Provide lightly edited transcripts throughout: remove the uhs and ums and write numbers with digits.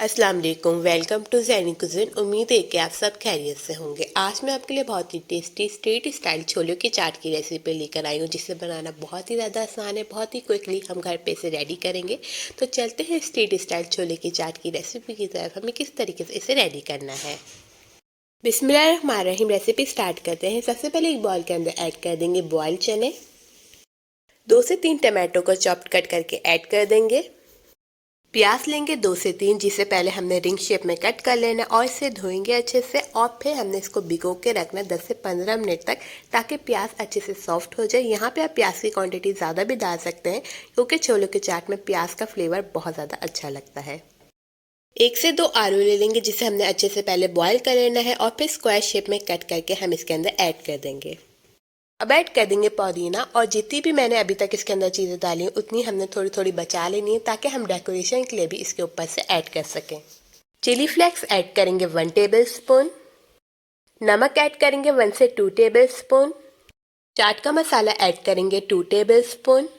अस्सलाम वालेकुम, welcome to ज़ैनी कुज़िन। उम्मीद है कि आप सब खैरियत से होंगे। आज मैं आपके लिए बहुत ही टेस्टी स्ट्रीट स्टाइल छोलों की चाट की रेसिपी लेकर आई हूँ, जिसे बनाना बहुत ही ज़्यादा आसान है। बहुत ही क्विकली हम घर पे इसे रेडी करेंगे। तो चलते हैं स्ट्रीट स्टाइल छोले की चाट की रेसिपी की तरफ। हमें किस तरीके से इसे रेडी करना है। बिस्मिल्लाहिर्रहमानिर्रहीम। रेसिपी स्टार्ट करते हैं। सबसे पहले एक बॉल के अंदर ऐड कर देंगे बॉयल चने। 2 से 3 टमाटो को चॉप्ड कट करके ऐड कर देंगे। प्याज लेंगे 2 से 3, जिसे पहले हमने रिंग शेप में कट कर लेना और इसे धोएंगे अच्छे से और फिर हमने इसको भिगो के रखना 10 से 15 मिनट तक, ताकि प्याज अच्छे से सॉफ्ट हो जाए। यहाँ पे आप प्याज की क्वांटिटी ज़्यादा भी डाल सकते हैं, क्योंकि छोलों के चाट में प्याज का फ्लेवर बहुत ज़्यादा अच्छा लगता है। 1 से 2 आलू ले लेंगे, जिसे हमने अच्छे से पहले बॉयल कर लेना है और फिर स्क्वायर शेप में कट करके हम इसके अंदर ऐड कर देंगे। अब ऐड कर देंगे पुदीना, और जितनी भी मैंने अभी तक इसके अंदर चीज़ें डाली हैं उतनी हमने थोड़ी थोड़ी बचा लेनी है, ताकि हम डेकोरेशन के लिए भी इसके ऊपर से ऐड कर सकें। चिली फ्लेक्स ऐड करेंगे 1 टेबल स्पून। नमक ऐड करेंगे 1 से 2 टेबल स्पून। चाट का मसाला ऐड करेंगे 2 टेबल स्पून।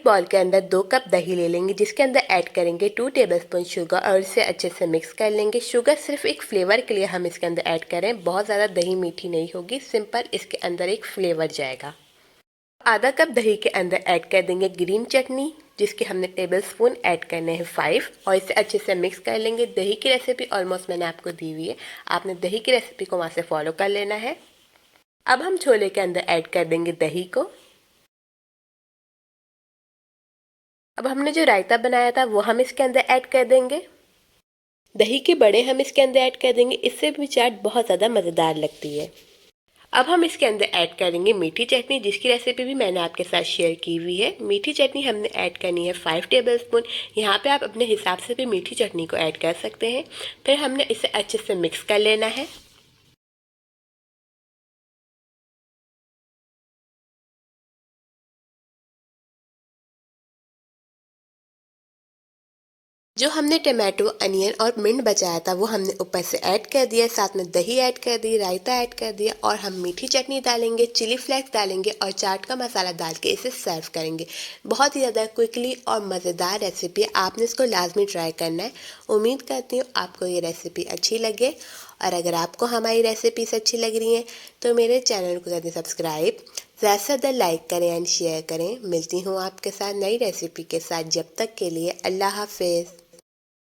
बॉल के अंदर 2 कप दही ले लेंगे, जिसके अंदर ऐड करेंगे 2 टेबलस्पून शुगर और इसे अच्छे से मिक्स कर लेंगे। शुगर सिर्फ एक फ्लेवर के लिए हम इसके अंदर ऐड करें, बहुत ज़्यादा दही मीठी नहीं होगी, सिंपल इसके अंदर एक फ्लेवर जाएगा। आधा कप दही के अंदर ऐड कर देंगे ग्रीन चटनी, जिसके हमने टेबलस्पून ऐड करने हैं 5, और इसे अच्छे से मिक्स कर लेंगे। दही की रेसिपी ऑलमोस्ट मैंने आपको दी हुई है, आपने दही की रेसिपी को वहाँ से फॉलो कर लेना है। अब हम छोले के अंदर ऐड कर देंगे दही को। अब हमने जो रायता बनाया था वो हम इसके अंदर ऐड कर देंगे। दही के बड़े हम इसके अंदर ऐड कर देंगे, इससे भी चाट बहुत ज़्यादा मज़ेदार लगती है। अब हम इसके अंदर ऐड करेंगे मीठी चटनी, जिसकी रेसिपी भी मैंने आपके साथ शेयर की हुई है। मीठी चटनी हमने ऐड करनी है 5 टेबलस्पून। यहाँ पे आप अपने हिसाब से भी मीठी चटनी को ऐड कर सकते हैं। फिर हमने इसे अच्छे से मिक्स कर लेना है। जो हमने टमाटो, अनियन और मिंट बचाया था वो हमने ऊपर से ऐड कर दिया, साथ में दही ऐड कर दी, रायता ऐड कर दिया, और हम मीठी चटनी डालेंगे, चिली फ्लेक्स डालेंगे और चाट का मसाला डाल के इसे सर्व करेंगे। बहुत ही ज़्यादा क्विकली और मज़ेदार रेसिपी है, आपने इसको लाजमी ट्राई करना है। उम्मीद करती हूँ आपको ये रेसिपी अच्छी लगे, और अगर आपको हमारी रेसिपीज अच्छी लग रही हैं तो मेरे चैनल को करें सब्सक्राइब, ज़्यादा से ज़्यादा लाइक करें एंड शेयर करें। मिलती हूँ आपके साथ नई रेसिपी के साथ, जब तक के लिए अल्लाह हाफिज़।